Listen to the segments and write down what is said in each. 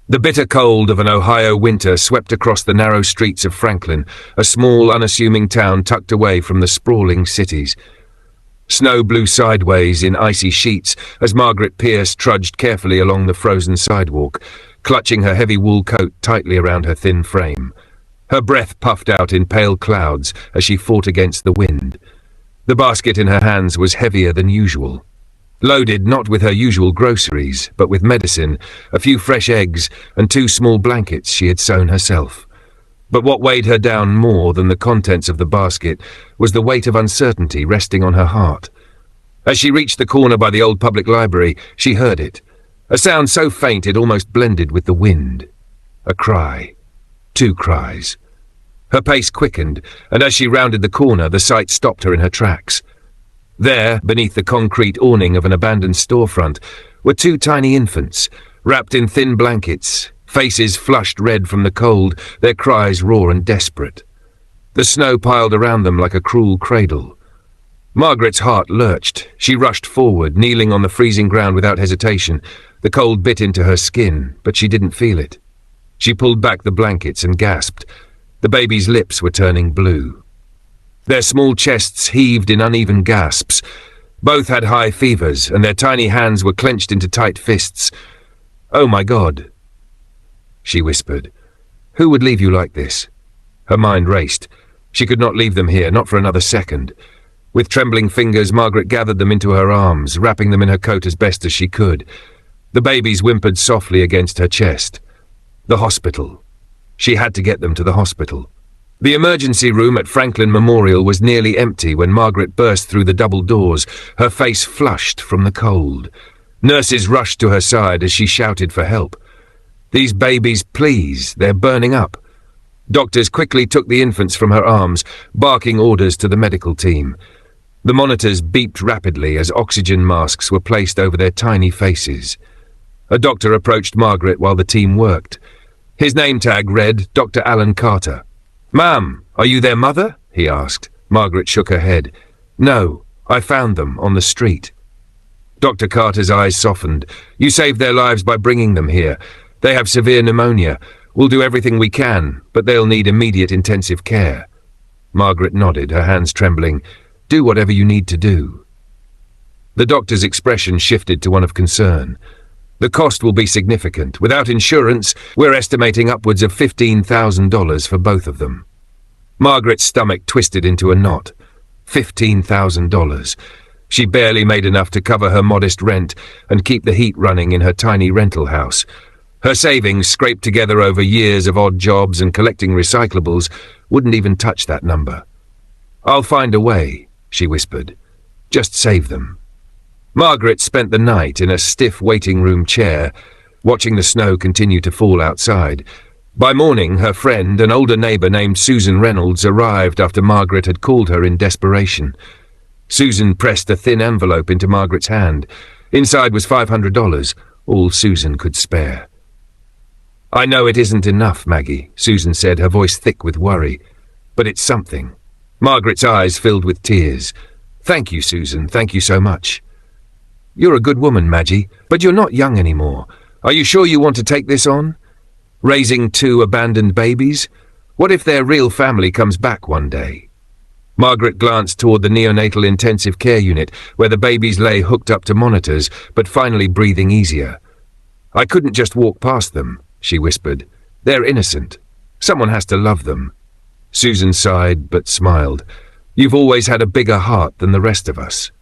The bitter cold of an Ohio winter swept across the narrow streets of Franklin, a small, unassuming town tucked away from the sprawling cities. Snow blew sideways in icy sheets as Margaret Pierce trudged carefully along the frozen sidewalk, clutching her heavy wool coat tightly around her thin frame. Her breath puffed out in pale clouds as she fought against the wind. The basket in her hands was heavier than usual. Loaded not with her usual groceries, but with medicine, a few fresh eggs, and 2 small blankets she had sewn herself. But what weighed her down more than the contents of the basket was the weight of uncertainty resting on her heart. As she reached the corner by the old public library, she heard it, a sound so faint it almost blended with the wind. A cry. 2 cries. Her pace quickened, and as she rounded the corner, the sight stopped her in her tracks. There, beneath the concrete awning of an abandoned storefront, were 2 tiny infants, wrapped in thin blankets, faces flushed red from the cold, their cries raw and desperate. The snow piled around them like a cruel cradle. Margaret's heart lurched. She rushed forward, kneeling on the freezing ground without hesitation. The cold bit into her skin, but she didn't feel it. She pulled back the blankets and gasped. The baby's lips were turning blue. Their small chests heaved in uneven gasps. Both had high fevers, and their tiny hands were clenched into tight fists. "Oh, my God," she whispered. "Who would leave you like this?" Her mind raced. She could not leave them here, not for another second. With trembling fingers, Margaret gathered them into her arms, wrapping them in her coat as best as she could. The babies whimpered softly against her chest. The hospital. She had to get them to the hospital. The emergency room at Franklin Memorial was nearly empty when Margaret burst through the double doors, her face flushed from the cold. Nurses rushed to her side as she shouted for help. "These babies, please, they're burning up." Doctors quickly took the infants from her arms, barking orders to the medical team. The monitors beeped rapidly as oxygen masks were placed over their tiny faces. A doctor approached Margaret while the team worked. His name tag read Dr. Alan Carter. "Ma'am, are you their mother?" he asked. Margaret shook her head. "No, I found them on the street." Dr. Carter's eyes softened. "You saved their lives by bringing them here. They have severe pneumonia. We'll do everything we can, but they'll need immediate intensive care." Margaret nodded, her hands trembling. "Do whatever you need to do." The doctor's expression shifted to one of concern. "The cost will be significant. Without insurance, we're estimating upwards of $15,000 for both of them." Margaret's stomach twisted into a knot. $15,000. She barely made enough to cover her modest rent and keep the heat running in her tiny rental house. Her savings, scraped together over years of odd jobs and collecting recyclables, wouldn't even touch that number. "I'll find a way," she whispered. "Just save them." Margaret spent the night in a stiff waiting room chair, watching the snow continue to fall outside. By morning, her friend, an older neighbor named Susan Reynolds, arrived after Margaret had called her in desperation. Susan pressed a thin envelope into Margaret's hand. Inside was $500, all Susan could spare. "I know it isn't enough, Maggie," Susan said, her voice thick with worry. "But it's something." Margaret's eyes filled with tears. "Thank you, Susan, thank you so much." "You're a good woman, Maggie, but you're not young anymore. Are you sure you want to take this on? Raising 2 abandoned babies? What if their real family comes back one day?" Margaret glanced toward the neonatal intensive care unit, where the babies lay hooked up to monitors, but finally breathing easier. "I couldn't just walk past them," she whispered. "They're innocent. Someone has to love them." Susan sighed, but smiled. "You've always had a bigger heart than the rest of us."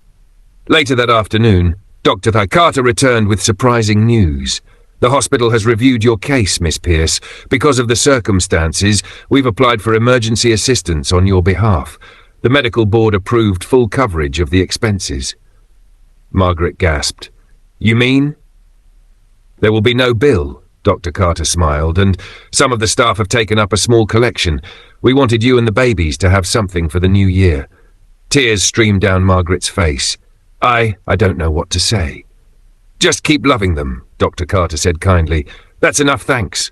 Later that afternoon, Dr. Carter returned with surprising news. "The hospital has reviewed your case, Miss Pierce. Because of the circumstances, we've applied for emergency assistance on your behalf. The medical board approved full coverage of the expenses." Margaret gasped. "You mean?" "There will be no bill," Dr. Carter smiled, "and some of the staff have taken up a small collection. We wanted you and the babies to have something for the new year." Tears streamed down Margaret's face. I don't know what to say." "Just keep loving them," Dr. Carter said kindly. "That's enough, thanks."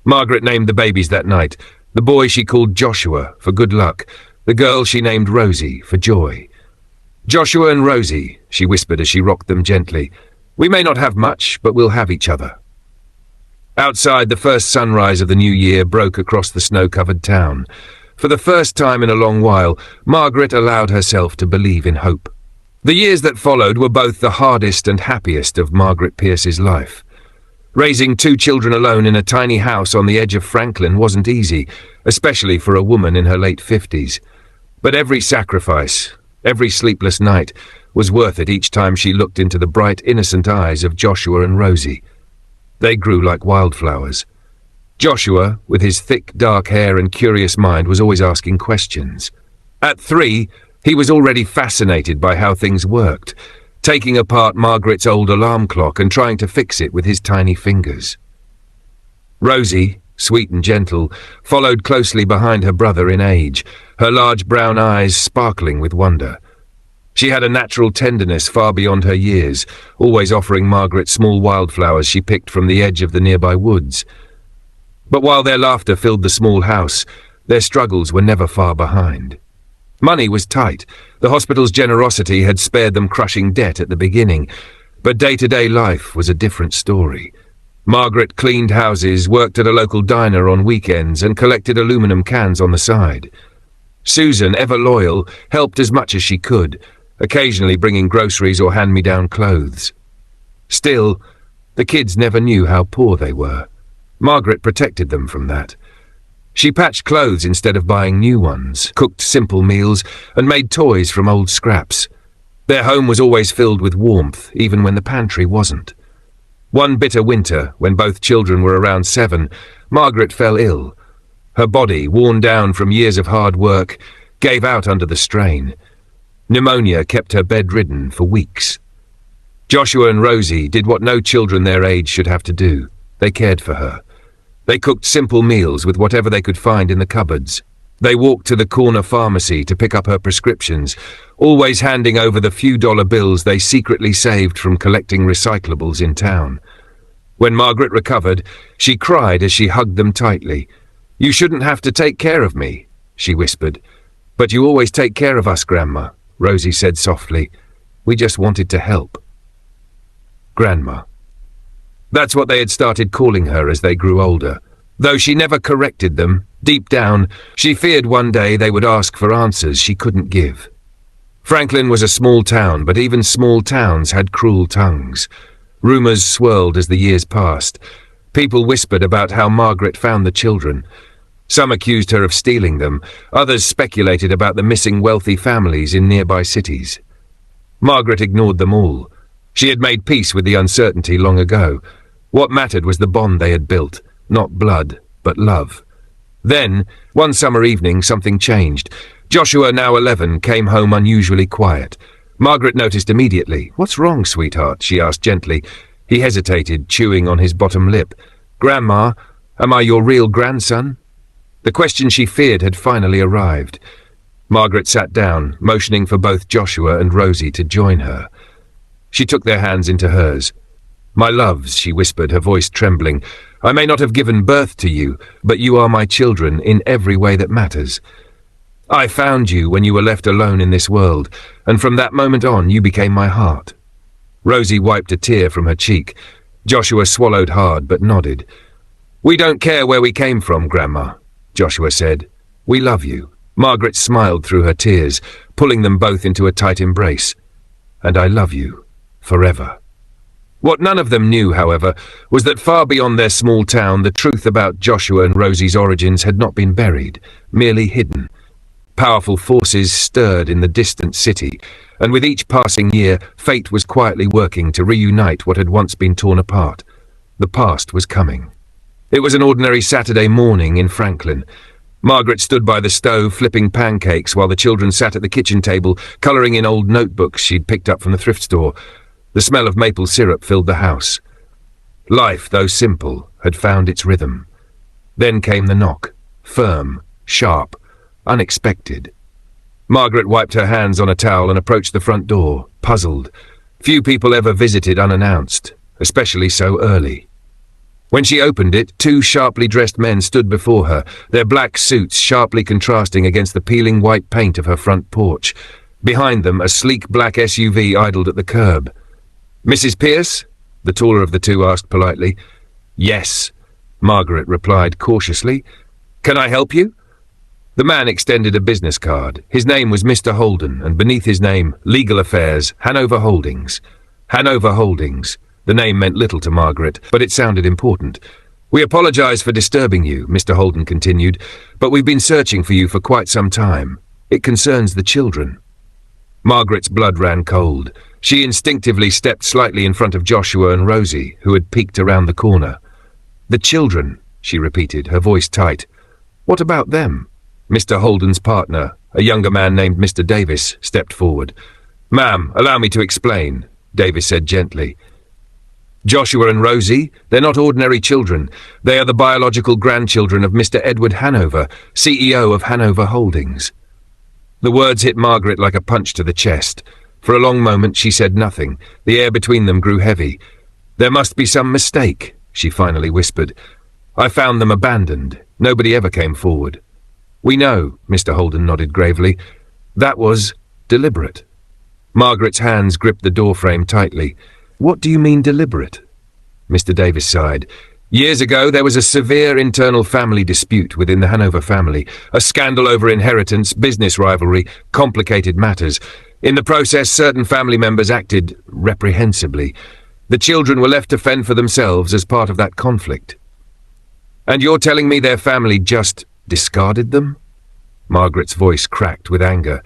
Margaret named the babies that night. The boy she called Joshua, for good luck. The girl she named Rosie, for joy. "Joshua and Rosie," she whispered as she rocked them gently. "We may not have much, but we'll have each other." Outside, the first sunrise of the new year broke across the snow-covered town. For the first time in a long while, Margaret allowed herself to believe in hope. The years that followed were both the hardest and happiest of Margaret Pierce's life. Raising 2 children alone in a tiny house on the edge of Franklin wasn't easy, especially for a woman in her late 50s. But every sacrifice, every sleepless night, was worth it each time she looked into the bright, innocent eyes of Joshua and Rosie. They grew like wildflowers. Joshua, with his thick, dark hair and curious mind, was always asking questions. At 3, he was already fascinated by how things worked, taking apart Margaret's old alarm clock and trying to fix it with his tiny fingers. Rosie, sweet and gentle, followed closely behind her brother in age, her large brown eyes sparkling with wonder. She had a natural tenderness far beyond her years, always offering Margaret small wildflowers she picked from the edge of the nearby woods. But while their laughter filled the small house, their struggles were never far behind. Money was tight. The hospital's generosity had spared them crushing debt at the beginning, but day-to-day life was a different story. Margaret cleaned houses, worked at a local diner on weekends, and collected aluminum cans on the side. Susan, ever loyal, helped as much as she could, occasionally bringing groceries or hand-me-down clothes. Still, the kids never knew how poor they were. Margaret protected them from that. She patched clothes instead of buying new ones, cooked simple meals, and made toys from old scraps. Their home was always filled with warmth, even when the pantry wasn't. One bitter winter, when both children were around 7, Margaret fell ill. Her body, worn down from years of hard work, gave out under the strain. Pneumonia kept her bedridden for weeks. Joshua and Rosie did what no children their age should have to do. They cared for her. They cooked simple meals with whatever they could find in the cupboards. They walked to the corner pharmacy to pick up her prescriptions, always handing over the few dollar bills they secretly saved from collecting recyclables in town. When Margaret recovered, she cried as she hugged them tightly. "You shouldn't have to take care of me," she whispered. "But you always take care of us, Grandma," Rosie said softly. "We just wanted to help." Grandma. That's what they had started calling her as they grew older. Though she never corrected them, deep down, she feared one day they would ask for answers she couldn't give. Franklin was a small town, but even small towns had cruel tongues. Rumors swirled as the years passed. People whispered about how Margaret found the children. Some accused her of stealing them. Others speculated about the missing wealthy families in nearby cities. Margaret ignored them all. She had made peace with the uncertainty long ago. What mattered was the bond they had built, not blood, but love. Then, one summer evening, something changed. Joshua, now 11, came home unusually quiet. Margaret noticed immediately. "What's wrong, sweetheart?" she asked gently. He hesitated, chewing on his bottom lip. "Grandma, am I your real grandson?" The question she feared had finally arrived. Margaret sat down, motioning for both Joshua and Rosie to join her. She took their hands into hers. "My loves," she whispered, her voice trembling, "I may not have given birth to you, but you are my children in every way that matters. I found you when you were left alone in this world, and from that moment on you became my heart." Rosie wiped a tear from her cheek. Joshua swallowed hard but nodded. "We don't care where we came from, Grandma," Joshua said. "We love you." Margaret smiled through her tears, pulling them both into a tight embrace. "And I love you, forever." What none of them knew, however, was that far beyond their small town, the truth about Joshua and Rosie's origins had not been buried, merely hidden. Powerful forces stirred in the distant city, and with each passing year, fate was quietly working to reunite what had once been torn apart. The past was coming. It was an ordinary Saturday morning in Franklin. Margaret stood by the stove, flipping pancakes, while the children sat at the kitchen table, colouring in old notebooks she'd picked up from the thrift store. The smell of maple syrup filled the house. Life, though simple, had found its rhythm. Then came the knock, firm, sharp, unexpected. Margaret wiped her hands on a towel and approached the front door, puzzled. Few people ever visited unannounced, especially so early. When she opened it, 2 sharply dressed men stood before her, their black suits sharply contrasting against the peeling white paint of her front porch. Behind them, a sleek black SUV idled at the curb. "Mrs. Pierce?" the taller of the two asked politely. "Yes." Margaret replied cautiously. "Can I help you?" The man extended a business card. His name was Mr. Holden, and beneath his name, Legal Affairs, Hanover Holdings. Hanover Holdings. The name meant little to Margaret, but it sounded important. "We apologize for disturbing you," Mr. Holden continued, "but we've been searching for you for quite some time. It concerns the children." Margaret's blood ran cold. She instinctively stepped slightly in front of Joshua and Rosie, who had peeked around the corner. "The children," she repeated, her voice tight. "What about them?" Mr. Holden's partner, a younger man named Mr. Davis, stepped forward. "Ma'am, allow me to explain," Davis said gently. "Joshua and Rosie, they're not ordinary children. They are the biological grandchildren of Mr. Edward Hanover, CEO of Hanover Holdings." The words hit Margaret like a punch to the chest. For a long moment she said nothing. The air between them grew heavy. "There must be some mistake," she finally whispered. "I found them abandoned. Nobody ever came forward." "We know," Mr. Holden nodded gravely. "That was deliberate." Margaret's hands gripped the doorframe tightly. "What do you mean deliberate?" Mr. Davis sighed. "Years ago there was a severe internal family dispute within the Hanover family, a scandal over inheritance, business rivalry, complicated matters. In the process, certain family members acted reprehensibly. The children were left to fend for themselves as part of that conflict." "And you're telling me their family just discarded them?" Margaret's voice cracked with anger.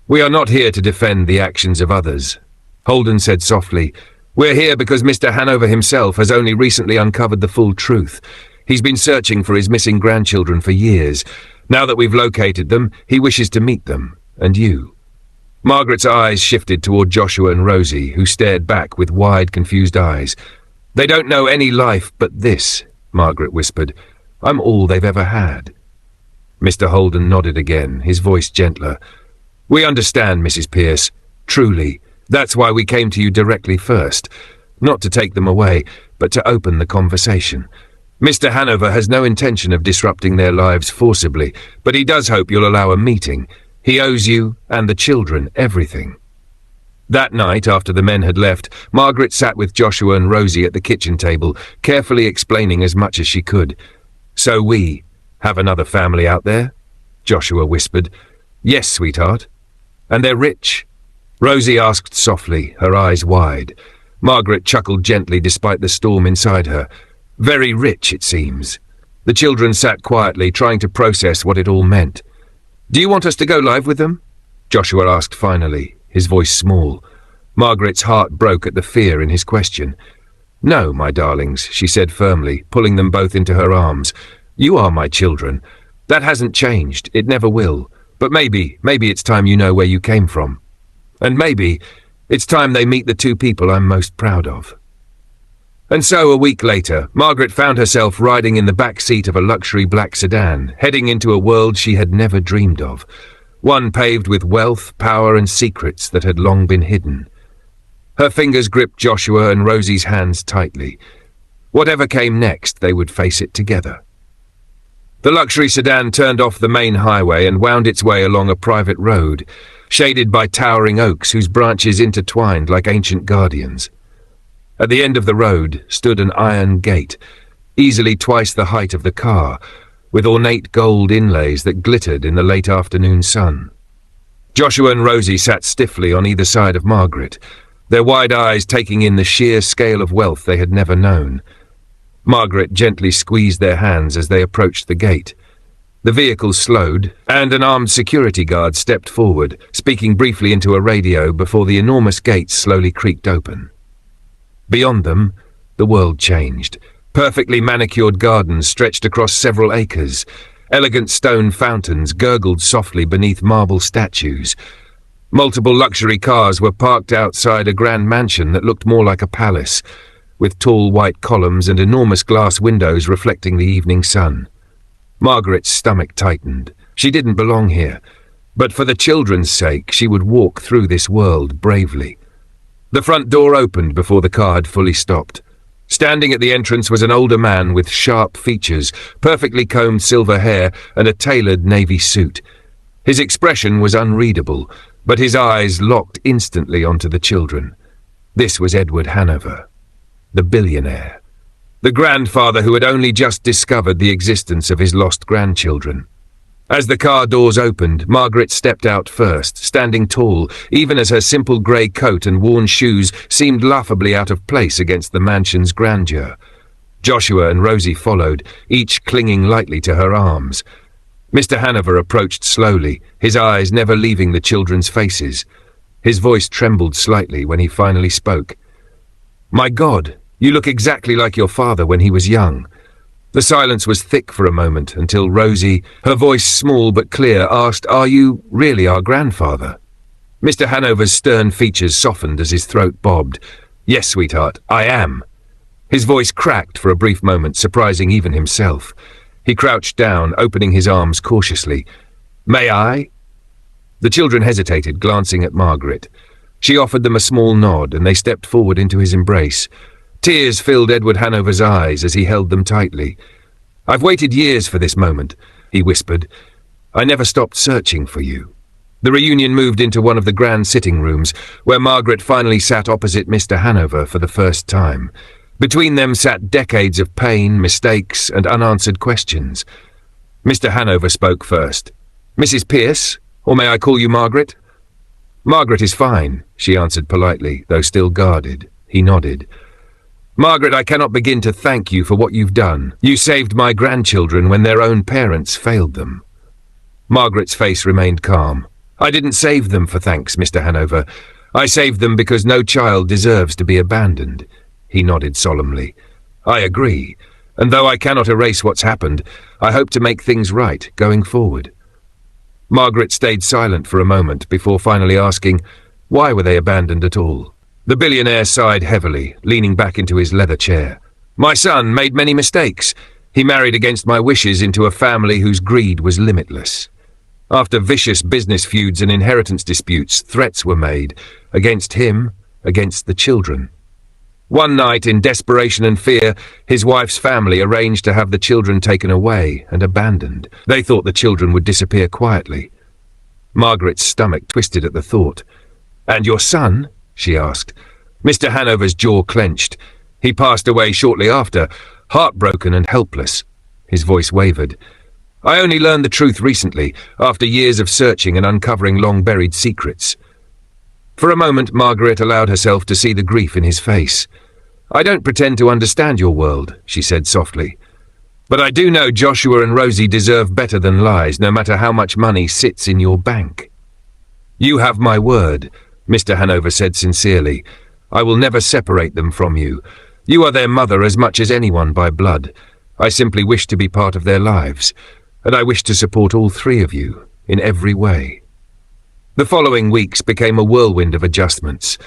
"We are not here to defend the actions of others," Holden said softly. "We're here because Mr. Hanover himself has only recently uncovered the full truth. He's been searching for his missing grandchildren for years. Now that we've located them, he wishes to meet them, and you." Margaret's eyes shifted toward Joshua and Rosie, who stared back with wide, confused eyes. "They don't know any life but this," Margaret whispered. "I'm all they've ever had." Mr. Holden nodded again, his voice gentler. "We understand, Mrs. Pierce. Truly. That's why we came to you directly first. Not to take them away, but to open the conversation. Mr. Hanover has no intention of disrupting their lives forcibly, but he does hope you'll allow a meeting. He owes you and the children everything." That night, after the men had left, Margaret sat with Joshua and Rosie at the kitchen table, carefully explaining as much as she could. "So we have another family out there?" Joshua whispered. "Yes, sweetheart." "And they're rich?" Rosie asked softly, her eyes wide. Margaret chuckled gently despite the storm inside her. "Very rich, it seems." The children sat quietly, trying to process what it all meant. "Do you want us to go live with them?" Joshua asked finally, his voice small. Margaret's heart broke at the fear in his question. "No, my darlings," she said firmly, pulling them both into her arms. "You are my children. That hasn't changed. It never will. But maybe it's time you know where you came from. And maybe it's time they meet the two people I'm most proud of." And so, a week later, Margaret found herself riding in the back seat of a luxury black sedan, heading into a world she had never dreamed of. One paved with wealth, power, and secrets that had long been hidden. Her fingers gripped Joshua and Rosie's hands tightly. Whatever came next, they would face it together. The luxury sedan turned off the main highway and wound its way along a private road, shaded by towering oaks whose branches intertwined like ancient guardians. At the end of the road stood an iron gate, easily twice the height of the car, with ornate gold inlays that glittered in the late afternoon sun. Joshua and Rosie sat stiffly on either side of Margaret, their wide eyes taking in the sheer scale of wealth they had never known. Margaret gently squeezed their hands as they approached the gate. The vehicle slowed, and an armed security guard stepped forward, speaking briefly into a radio before the enormous gates slowly creaked open. Beyond them, the world changed. Perfectly manicured gardens stretched across several acres. Elegant stone fountains gurgled softly beneath marble statues. Multiple luxury cars were parked outside a grand mansion that looked more like a palace, with tall white columns and enormous glass windows reflecting the evening sun. Margaret's stomach tightened. She didn't belong here, but for the children's sake she would walk through this world bravely. The front door opened before the car had fully stopped. Standing at the entrance was an older man with sharp features, perfectly combed silver hair, and a tailored navy suit. His expression was unreadable, but his eyes locked instantly onto the children. This was Edward Hanover, the billionaire. the grandfather who had only just discovered the existence of his lost grandchildren. As the car doors opened, Margaret stepped out first, standing tall, even as her simple grey coat and worn shoes seemed laughably out of place against the mansion's grandeur. Joshua and Rosie followed, each clinging lightly to her arms. Mr. Hanover approached slowly, his eyes never leaving the children's faces. His voice trembled slightly when he finally spoke. "My God, you look exactly like your father when he was young." The silence was thick for a moment until Rosie, her voice small but clear, asked, "Are you really our grandfather?" Mr. Hanover's stern features softened as his throat bobbed. "Yes, sweetheart, I am." His voice cracked for a brief moment, surprising even himself. He crouched down, opening his arms cautiously. "May I?" The children hesitated, glancing at Margaret. She offered them a small nod, and they stepped forward into his embrace. Tears filled Edward Hanover's eyes as he held them tightly. "I've waited years for this moment," he whispered. "I never stopped searching for you." The reunion moved into one of the grand sitting rooms, where Margaret finally sat opposite Mr. Hanover for the first time. Between them sat decades of pain, mistakes, and unanswered questions. Mr. Hanover spoke first. "Mrs. Pierce, or may I call you Margaret?" "Margaret is fine," she answered politely, though still guarded. He nodded. "Margaret, I cannot begin to thank you for what you've done. You saved my grandchildren when their own parents failed them." Margaret's face remained calm. "I didn't save them for thanks, Mr. Hanover. I saved them because no child deserves to be abandoned." He nodded solemnly. "I agree, and though I cannot erase what's happened, I hope to make things right going forward." Margaret stayed silent for a moment before finally asking, why were they abandoned at all? The billionaire sighed heavily, leaning back into his leather chair. "My son made many mistakes. He married against my wishes into a family whose greed was limitless. After vicious business feuds and inheritance disputes, threats were made, against him, against the children. One night, in desperation and fear, his wife's family arranged to have the children taken away and abandoned. They thought the children would disappear quietly." Margaret's stomach twisted at the thought. "And your son?" she asked. Mr. Hanover's jaw clenched. "He passed away shortly after, heartbroken and helpless." His voice wavered. "I only learned the truth recently, after years of searching and uncovering long-buried secrets." For a moment, Margaret allowed herself to see the grief in his face. "I don't pretend to understand your world," she said softly. "But I do know Joshua and Rosie deserve better than lies, no matter how much money sits in your bank." "You have my word," Mr. Hanover said sincerely. "I will never separate them from you. You are their mother as much as anyone by blood. I simply wish to be part of their lives, and I wish to support all three of you in every way." The following weeks became a whirlwind of adjustments.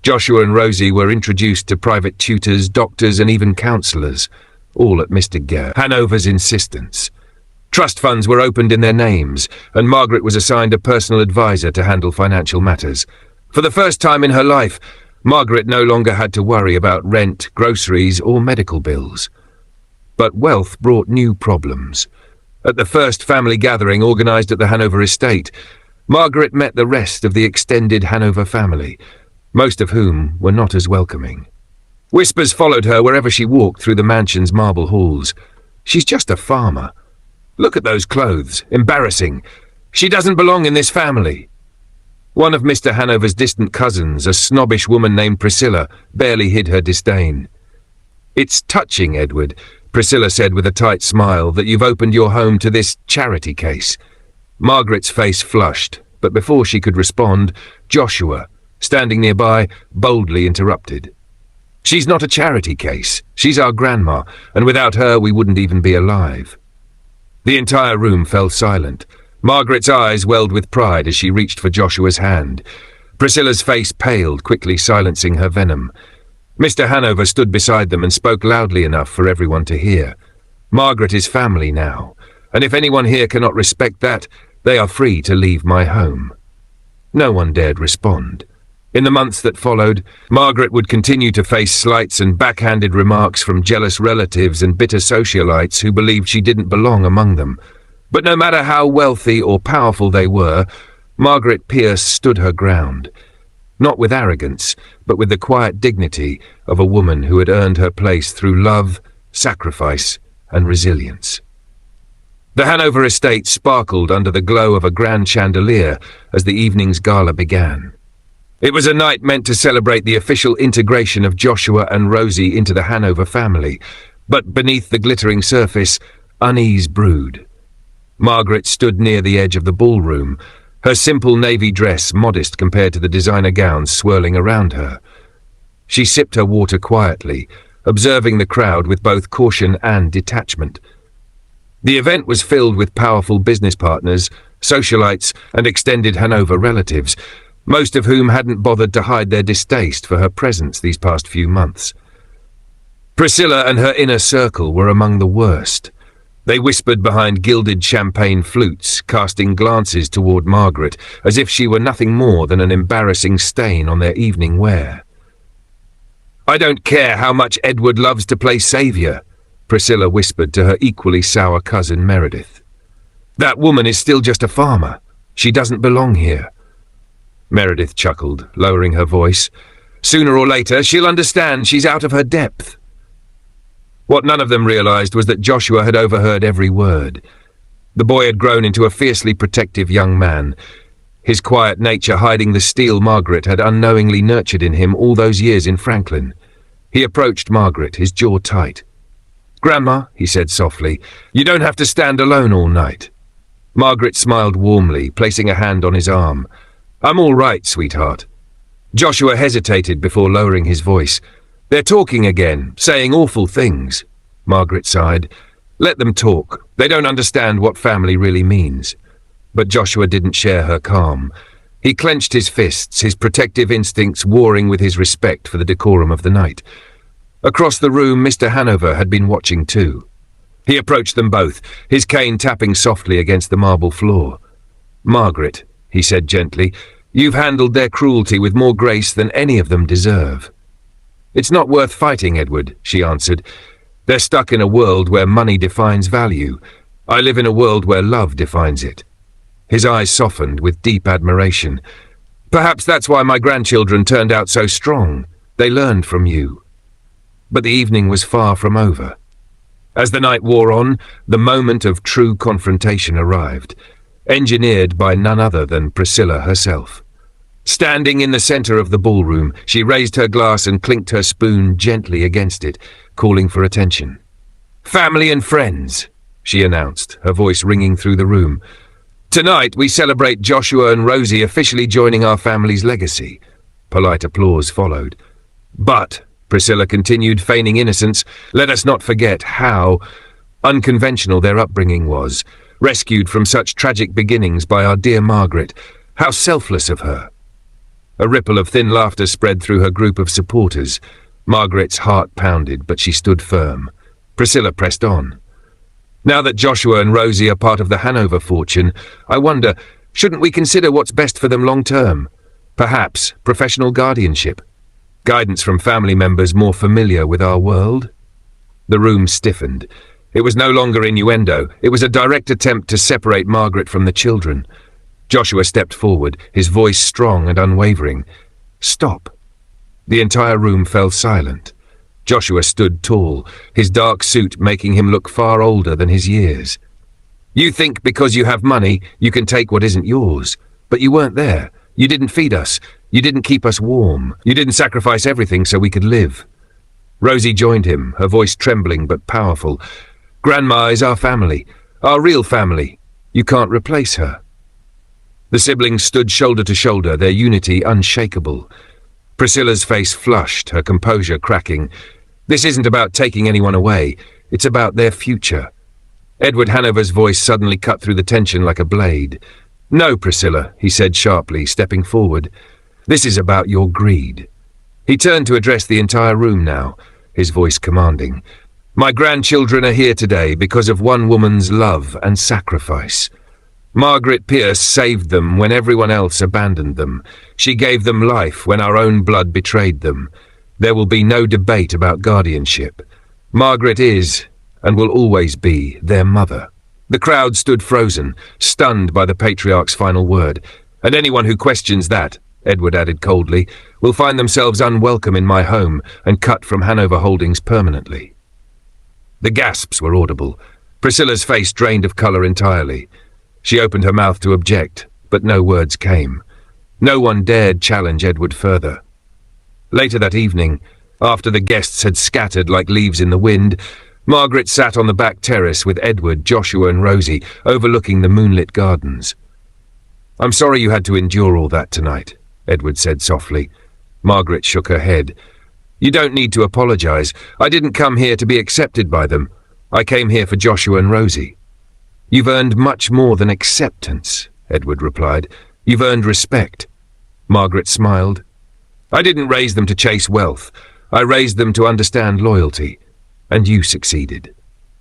Joshua and Rosie were introduced to private tutors, doctors, and even counsellors, all at Mr. Hanover's insistence. Trust funds were opened in their names, and Margaret was assigned a personal advisor to handle financial matters. For the first time in her life, Margaret no longer had to worry about rent, groceries, or medical bills. But wealth brought new problems. At the first family gathering organised at the Hanover estate, Margaret met the rest of the extended Hanover family, most of whom were not as welcoming. Whispers followed her wherever she walked through the mansion's marble halls. "She's just a farmer. Look at those clothes. Embarrassing. She doesn't belong in this family." One of Mr. Hanover's distant cousins, a snobbish woman named Priscilla, barely hid her disdain. "It's touching, Edward," Priscilla said with a tight smile, "that you've opened your home to this charity case." Margaret's face flushed, but before she could respond, Joshua, standing nearby, boldly interrupted. "She's not a charity case. She's our grandma, and without her we wouldn't even be alive." The entire room fell silent. Margaret's eyes welled with pride as she reached for Joshua's hand. Priscilla's face paled, quickly silencing her venom. Mr. Hanover stood beside them and spoke loudly enough for everyone to hear. "Margaret is family now, and if anyone here cannot respect that, they are free to leave my home." No one dared respond. In the months that followed, Margaret would continue to face slights and backhanded remarks from jealous relatives and bitter socialites who believed she didn't belong among them. But no matter how wealthy or powerful they were, Margaret Pierce stood her ground. Not with arrogance, but with the quiet dignity of a woman who had earned her place through love, sacrifice, and resilience. The Hanover estate sparkled under the glow of a grand chandelier as the evening's gala began. It was a night meant to celebrate the official integration of Joshua and Rosie into the Hanover family, but beneath the glittering surface, unease brewed. Margaret stood near the edge of the ballroom, her simple navy dress modest compared to the designer gowns swirling around her. She sipped her water quietly, observing the crowd with both caution and detachment. The event was filled with powerful business partners, socialites, and extended Hanover relatives, most of whom hadn't bothered to hide their distaste for her presence these past few months. Priscilla and her inner circle were among the worst. They whispered behind gilded champagne flutes, casting glances toward Margaret, as if she were nothing more than an embarrassing stain on their evening wear. "I don't care how much Edward loves to play saviour," Priscilla whispered to her equally sour cousin Meredith. "That woman is still just a farmer. She doesn't belong here." Meredith chuckled, lowering her voice. "Sooner or later, she'll understand she's out of her depth." What none of them realized was that Joshua had overheard every word. The boy had grown into a fiercely protective young man, his quiet nature hiding the steel Margaret had unknowingly nurtured in him all those years in Franklin. He approached Margaret, his jaw tight. "Grandma," he said softly, "you don't have to stand alone all night." Margaret smiled warmly, placing a hand on his arm. "I'm all right, sweetheart." Joshua hesitated before lowering his voice. "They're talking again, saying awful things." Margaret sighed. "Let them talk. They don't understand what family really means." But Joshua didn't share her calm. He clenched his fists, his protective instincts warring with his respect for the decorum of the night. Across the room, Mr. Hanover had been watching too. He approached them both, his cane tapping softly against the marble floor. "Margaret," he said gently, "you've handled their cruelty with more grace than any of them deserve." "It's not worth fighting, Edward," she answered. "They're stuck in a world where money defines value. I live in a world where love defines it." His eyes softened with deep admiration. "Perhaps that's why my grandchildren turned out so strong. They learned from you." But the evening was far from over. As the night wore on, the moment of true confrontation arrived, engineered by none other than Priscilla herself. Standing in the center of the ballroom, she raised her glass and clinked her spoon gently against it, calling for attention. "Family and friends," she announced, her voice ringing through the room. "Tonight we celebrate Joshua and Rosie officially joining our family's legacy." Polite applause followed. "But," Priscilla continued, feigning innocence, "let us not forget how unconventional their upbringing was, rescued from such tragic beginnings by our dear Margaret. How selfless of her." A ripple of thin laughter spread through her group of supporters. Margaret's heart pounded, but she stood firm. Priscilla pressed on. "Now that Joshua and Rosie are part of the Hanover fortune, I wonder, shouldn't we consider what's best for them long term? Perhaps professional guardianship? Guidance from family members more familiar with our world?" The room stiffened. It was no longer innuendo. It was a direct attempt to separate Margaret from the children. Joshua stepped forward, his voice strong and unwavering. "Stop." The entire room fell silent. Joshua stood tall, his dark suit making him look far older than his years. "You think because you have money, you can take what isn't yours. But you weren't there. You didn't feed us. You didn't keep us warm. You didn't sacrifice everything so we could live." Rosie joined him, her voice trembling but powerful. "Grandma is our family, our real family. You can't replace her." The siblings stood shoulder to shoulder, their unity unshakable. Priscilla's face flushed, her composure cracking. "This isn't about taking anyone away. It's about their future." Edward Hanover's voice suddenly cut through the tension like a blade. "No, Priscilla," he said sharply, stepping forward. "This is about your greed." He turned to address the entire room now, his voice commanding. "My grandchildren are here today because of one woman's love and sacrifice. Margaret Pierce saved them when everyone else abandoned them. She gave them life when our own blood betrayed them. There will be no debate about guardianship. Margaret is, and will always be, their mother." The crowd stood frozen, stunned by the patriarch's final word. "And anyone who questions that," Edward added coldly, "will find themselves unwelcome in my home and cut from Hanover Holdings permanently." The gasps were audible. Priscilla's face drained of colour entirely. She opened her mouth to object, but no words came. No one dared challenge Edward further. Later that evening, after the guests had scattered like leaves in the wind, Margaret sat on the back terrace with Edward, Joshua and Rosie, overlooking the moonlit gardens. "I'm sorry you had to endure all that tonight," Edward said softly. Margaret shook her head. "You don't need to apologize. I didn't come here to be accepted by them. I came here for Joshua and Rosie." "You've earned much more than acceptance," Edward replied. "You've earned respect." Margaret smiled. "I didn't raise them to chase wealth. I raised them to understand loyalty. And you succeeded."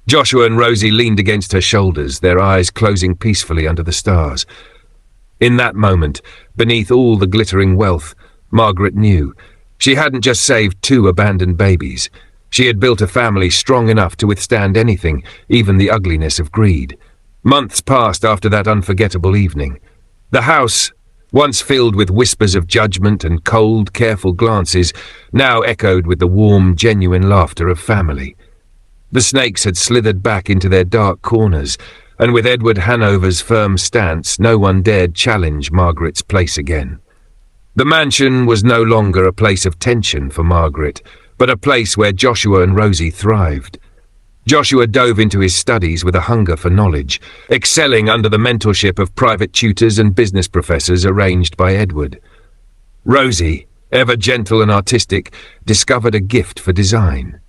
Joshua and Rosie leaned against her shoulders, their eyes closing peacefully under the stars. In that moment, beneath all the glittering wealth, Margaret knew she hadn't just saved 2 abandoned babies. She had built a family strong enough to withstand anything, even the ugliness of greed. Months passed after that unforgettable evening. The house, once filled with whispers of judgment and cold, careful glances, now echoed with the warm, genuine laughter of family. The snakes had slithered back into their dark corners, and with Edward Hanover's firm stance, no one dared challenge Margaret's place again. The mansion was no longer a place of tension for Margaret, but a place where Joshua and Rosie thrived. Joshua dove into his studies with a hunger for knowledge, excelling under the mentorship of private tutors and business professors arranged by Edward. Rosie, ever gentle and artistic, discovered a gift for design.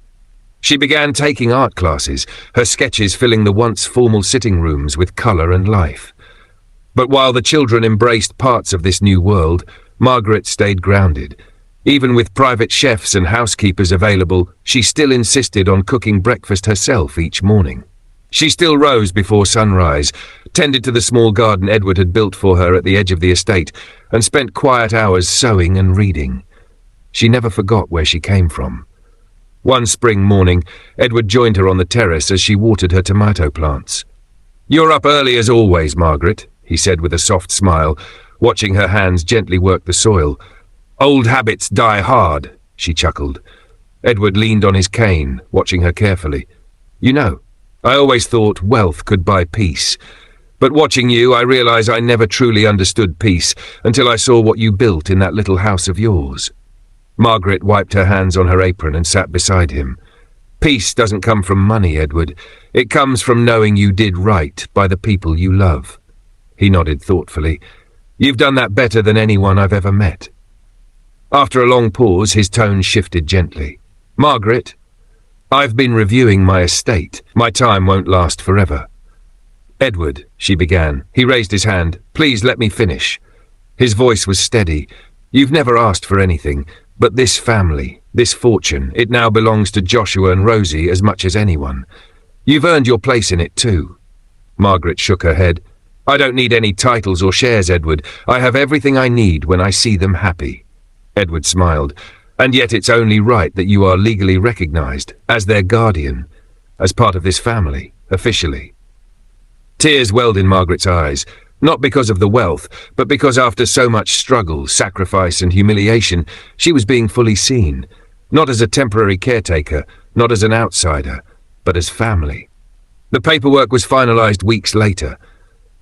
She began taking art classes, her sketches filling the once formal sitting rooms with colour and life. But while the children embraced parts of this new world, Margaret stayed grounded. Even with private chefs and housekeepers available, she still insisted on cooking breakfast herself each morning. She still rose before sunrise, tended to the small garden Edward had built for her at the edge of the estate, and spent quiet hours sewing and reading. She never forgot where she came from. One spring morning, Edward joined her on the terrace as she watered her tomato plants. "You're up early as always, Margaret," he said with a soft smile, watching her hands gently work the soil. "Old habits die hard," she chuckled. Edward leaned on his cane, watching her carefully. "You know, I always thought wealth could buy peace. But watching you, I realize I never truly understood peace until I saw what you built in that little house of yours." Margaret wiped her hands on her apron and sat beside him. "Peace doesn't come from money, Edward. It comes from knowing you did right by the people you love." He nodded thoughtfully. "You've done that better than anyone I've ever met." After a long pause, his tone shifted gently. "Margaret, I've been reviewing my estate. My time won't last forever." "Edward," she began. He raised his hand. "Please let me finish." His voice was steady. "You've never asked for anything, but this family, this fortune, it now belongs to Joshua and Rosie as much as anyone. You've earned your place in it too." Margaret shook her head. "I don't need any titles or shares, Edward. I have everything I need when I see them happy." Edward smiled. "And yet it's only right that you are legally recognized as their guardian, as part of this family, officially." Tears welled in Margaret's eyes, not because of the wealth, but because after so much struggle, sacrifice and humiliation, she was being fully seen, not as a temporary caretaker, not as an outsider, but as family. The paperwork was finalized weeks later.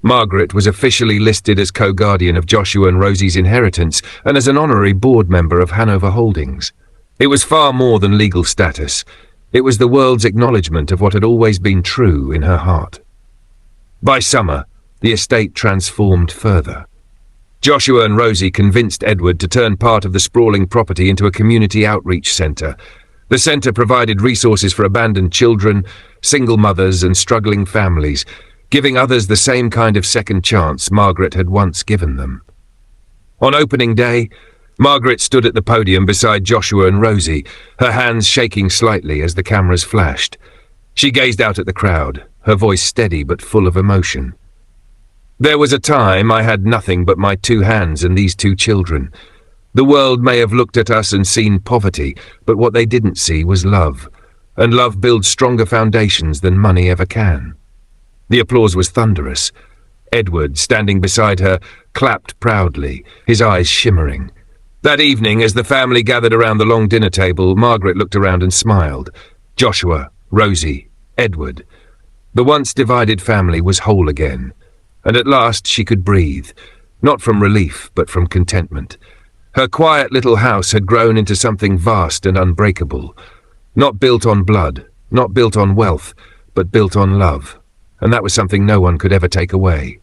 Margaret was officially listed as co-guardian of Joshua and Rosie's inheritance and as an honorary board member of Hanover Holdings. It was far more than legal status. It was the world's acknowledgement of what had always been true in her heart. By summer, the estate transformed further. Joshua and Rosie convinced Edward to turn part of the sprawling property into a community outreach centre. The centre provided resources for abandoned children, single mothers and struggling families, giving others the same kind of second chance Margaret had once given them. On opening day, Margaret stood at the podium beside Joshua and Rosie, her hands shaking slightly as the cameras flashed. She gazed out at the crowd, her voice steady but full of emotion. "There was a time I had nothing but my 2 hands and these 2 children. The world may have looked at us and seen poverty, but what they didn't see was love, and love builds stronger foundations than money ever can." The applause was thunderous. Edward, standing beside her, clapped proudly, his eyes shimmering. That evening, as the family gathered around the long dinner table, Margaret looked around and smiled. Joshua, Rosie, Edward. The once divided family was whole again, and at last she could breathe, not from relief but from contentment. Her quiet little house had grown into something vast and unbreakable, not built on blood, not built on wealth, but built on love, and that was something no one could ever take away.